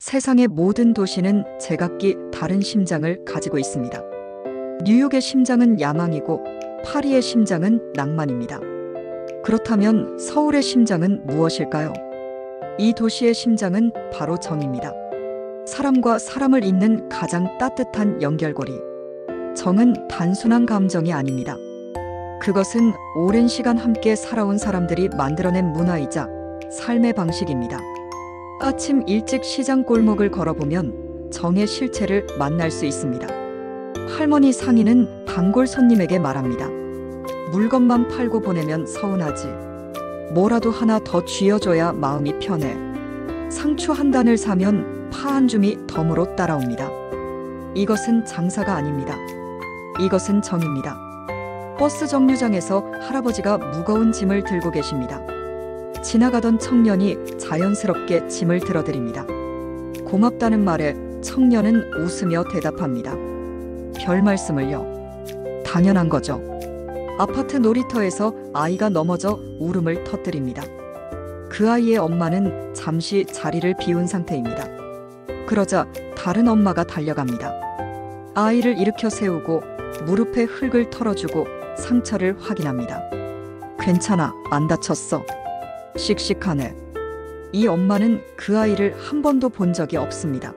세상의 모든 도시는 제각기 다른 심장을 가지고 있습니다. 뉴욕의 심장은 야망이고 파리의 심장은 낭만입니다. 그렇다면 서울의 심장은 무엇일까요? 이 도시의 심장은 바로 정입니다. 사람과 사람을 잇는 가장 따뜻한 연결고리. 정은 단순한 감정이 아닙니다. 그것은 오랜 시간 함께 살아온 사람들이 만들어낸 문화이자 삶의 방식입니다. 아침 일찍 시장 골목을 걸어보면 정의 실체를 만날 수 있습니다. 할머니 상인은 단골 손님에게 말합니다. 물건만 팔고 보내면 서운하지. 뭐라도 하나 더 쥐어줘야 마음이 편해. 상추 한 단을 사면 파 한 줌이 덤으로 따라옵니다. 이것은 장사가 아닙니다. 이것은 정입니다. 버스 정류장에서 할아버지가 무거운 짐을 들고 계십니다. 지나가던 청년이 자연스럽게 짐을 들어드립니다. 고맙다는 말에 청년은 웃으며 대답합니다. 별 말씀을요. 당연한 거죠. 아파트 놀이터에서 아이가 넘어져 울음을 터뜨립니다. 그 아이의 엄마는 잠시 자리를 비운 상태입니다. 그러자 다른 엄마가 달려갑니다. 아이를 일으켜 세우고 무릎에 흙을 털어주고 상처를 확인합니다. 괜찮아, 안 다쳤어. 씩씩하네. 이 엄마는 그 아이를 한 번도 본 적이 없습니다.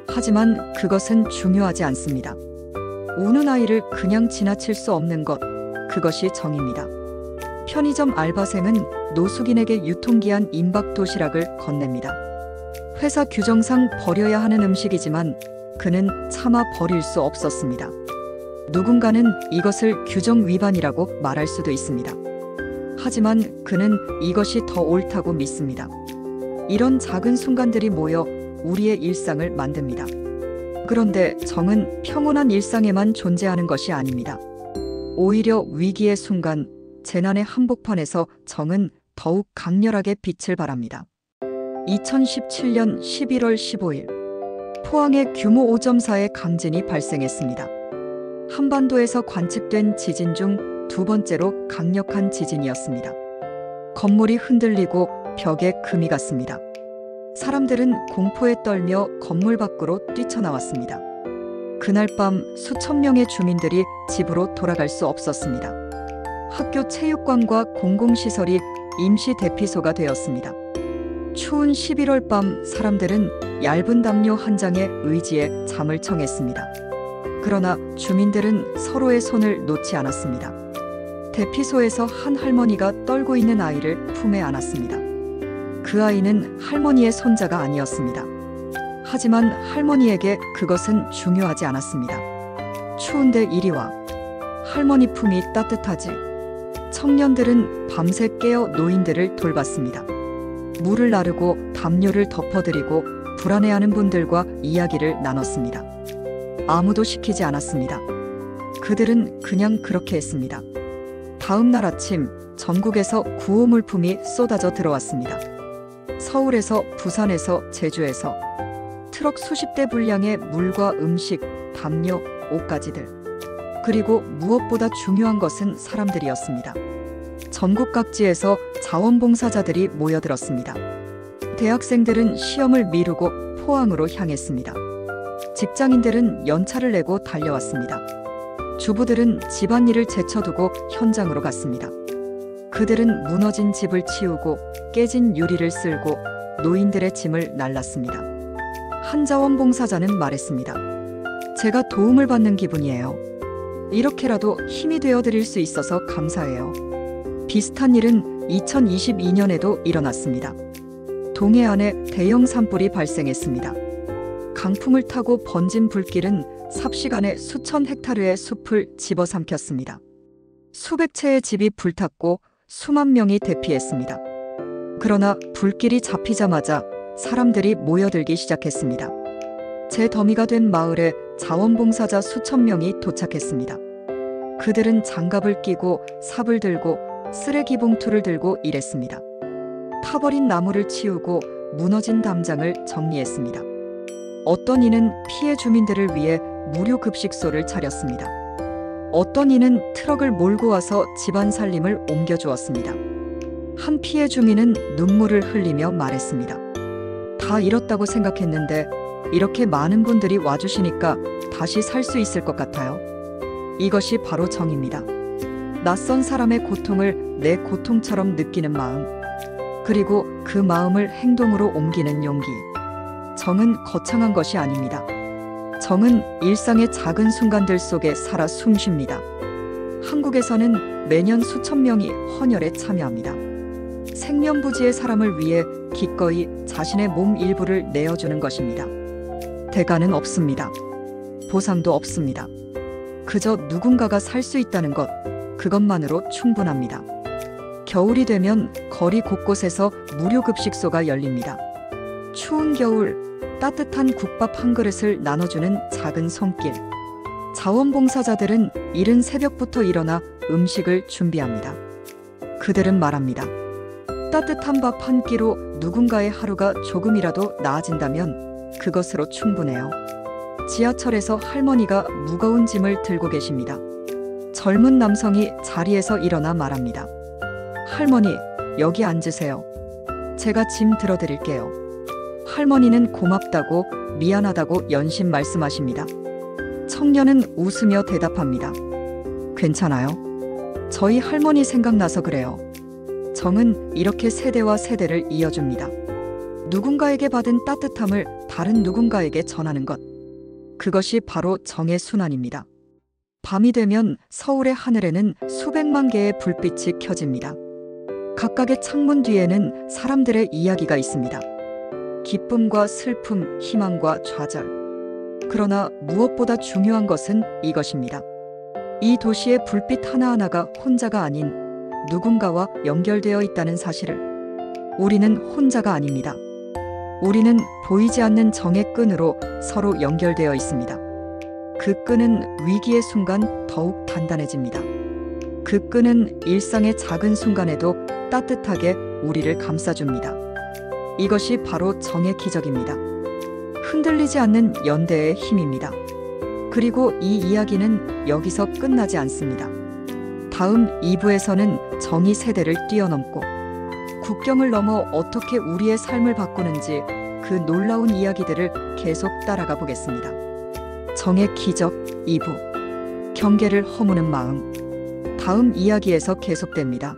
하지만 그것은 중요하지 않습니다. 우는 아이를 그냥 지나칠 수 없는 것, 그것이 정입니다. 편의점 알바생은 노숙인에게 유통기한 임박 도시락을 건넵니다. 회사 규정상 버려야 하는 음식이지만 그는 차마 버릴 수 없었습니다. 누군가는 이것을 규정 위반이라고 말할 수도 있습니다. 하지만 그는 이것이 더 옳다고 믿습니다. 이런 작은 순간들이 모여 우리의 일상을 만듭니다. 그런데 정은 평온한 일상에만 존재하는 것이 아닙니다. 오히려 위기의 순간, 재난의 한복판에서 정은 더욱 강렬하게 빛을 발합니다. 2017년 11월 15일, 포항에 규모 5.4의 강진이 발생했습니다. 한반도에서 관측된 지진 중 두 번째로 강력한 지진이었습니다. 건물이 흔들리고 벽에 금이 갔습니다. 사람들은 공포에 떨며 건물 밖으로 뛰쳐나왔습니다. 그날 밤 수천 명의 주민들이 집으로 돌아갈 수 없었습니다. 학교 체육관과 공공시설이 임시 대피소가 되었습니다. 추운 11월 밤 사람들은 얇은 담요 한 장의 의지에 잠을 청했습니다. 그러나 주민들은 서로의 손을 놓지 않았습니다. 대피소에서 한 할머니가 떨고 있는 아이를 품에 안았습니다. 그 아이는 할머니의 손자가 아니었습니다. 하지만 할머니에게 그것은 중요하지 않았습니다. 추운데 이리 와. 할머니 품이 따뜻하지. 청년들은 밤새 깨어 노인들을 돌봤습니다. 물을 나르고 담요를 덮어드리고 불안해하는 분들과 이야기를 나눴습니다. 아무도 시키지 않았습니다. 그들은 그냥 그렇게 했습니다. 다음 날 아침 전국에서 구호 물품이 쏟아져 들어왔습니다. 서울에서, 부산에서, 제주에서 트럭 수십 대 분량의 물과 음식, 담요, 옷가지들. 그리고 무엇보다 중요한 것은 사람들이었습니다. 전국 각지에서 자원봉사자들이 모여들었습니다. 대학생들은 시험을 미루고 포항으로 향했습니다. 직장인들은 연차를 내고 달려왔습니다. 주부들은 집안일을 제쳐두고 현장으로 갔습니다. 그들은 무너진 집을 치우고 깨진 유리를 쓸고 노인들의 짐을 날랐습니다. 한 자원봉사자는 말했습니다. 제가 도움을 받는 기분이에요. 이렇게라도 힘이 되어드릴 수 있어서 감사해요. 비슷한 일은 2022년에도 일어났습니다. 동해안에 대형 산불이 발생했습니다. 강풍을 타고 번진 불길은 삽시간에 수천 헥타르의 숲을 집어삼켰습니다. 수백 채의 집이 불탔고 수만 명이 대피했습니다. 그러나 불길이 잡히자마자 사람들이 모여들기 시작했습니다. 제 더미가 된 마을에 자원봉사자 수천 명이 도착했습니다. 그들은 장갑을 끼고 삽을 들고 쓰레기 봉투를 들고 일했습니다. 타버린 나무를 치우고 무너진 담장을 정리했습니다. 어떤 이는 피해 주민들을 위해 무료 급식소를 차렸습니다. 어떤 이는 트럭을 몰고 와서 집안 살림을 옮겨주었습니다. 한 피해 주민은 눈물을 흘리며 말했습니다. 다 잃었다고 생각했는데 이렇게 많은 분들이 와주시니까 다시 살 수 있을 것 같아요. 이것이 바로 정입니다. 낯선 사람의 고통을 내 고통처럼 느끼는 마음, 그리고 그 마음을 행동으로 옮기는 용기. 정은 거창한 것이 아닙니다. 정은 일상의 작은 순간들 속에 살아 숨쉽니다. 한국에서는 매년 수천 명이 헌혈에 참여합니다. 생면부지의 사람을 위해 기꺼이 자신의 몸 일부를 내어주는 것입니다. 대가는 없습니다. 보상도 없습니다. 그저 누군가가 살 수 있다는 것, 그것만으로 충분합니다. 겨울이 되면 거리 곳곳에서 무료 급식소가 열립니다. 추운 겨울, 따뜻한 국밥 한 그릇을 나눠주는 작은 손길. 자원봉사자들은 이른 새벽부터 일어나 음식을 준비합니다. 그들은 말합니다. 따뜻한 밥 한 끼로 누군가의 하루가 조금이라도 나아진다면 그것으로 충분해요. 지하철에서 할머니가 무거운 짐을 들고 계십니다. 젊은 남성이 자리에서 일어나 말합니다. 할머니, 여기 앉으세요. 제가 짐 들어드릴게요. 할머니는 고맙다고, 미안하다고 연신 말씀하십니다. 청년은 웃으며 대답합니다. 괜찮아요. 저희 할머니 생각나서 그래요. 정은 이렇게 세대와 세대를 이어줍니다. 누군가에게 받은 따뜻함을 다른 누군가에게 전하는 것. 그것이 바로 정의 순환입니다. 밤이 되면 서울의 하늘에는 수백만 개의 불빛이 켜집니다. 각각의 창문 뒤에는 사람들의 이야기가 있습니다. 기쁨과 슬픔, 희망과 좌절. 그러나 무엇보다 중요한 것은 이것입니다. 이 도시의 불빛 하나하나가 혼자가 아닌 누군가와 연결되어 있다는 사실을. 우리는 혼자가 아닙니다. 우리는 보이지 않는 정의 끈으로 서로 연결되어 있습니다. 그 끈은 위기의 순간 더욱 단단해집니다. 그 끈은 일상의 작은 순간에도 따뜻하게 우리를 감싸줍니다. 이것이 바로 정의 기적입니다. 흔들리지 않는 연대의 힘입니다. 그리고 이 이야기는 여기서 끝나지 않습니다. 다음 2부에서는 정의 세대를 뛰어넘고 국경을 넘어 어떻게 우리의 삶을 바꾸는지 그 놀라운 이야기들을 계속 따라가 보겠습니다. 정의 기적 2부. 경계를 허무는 마음. 다음 이야기에서 계속됩니다.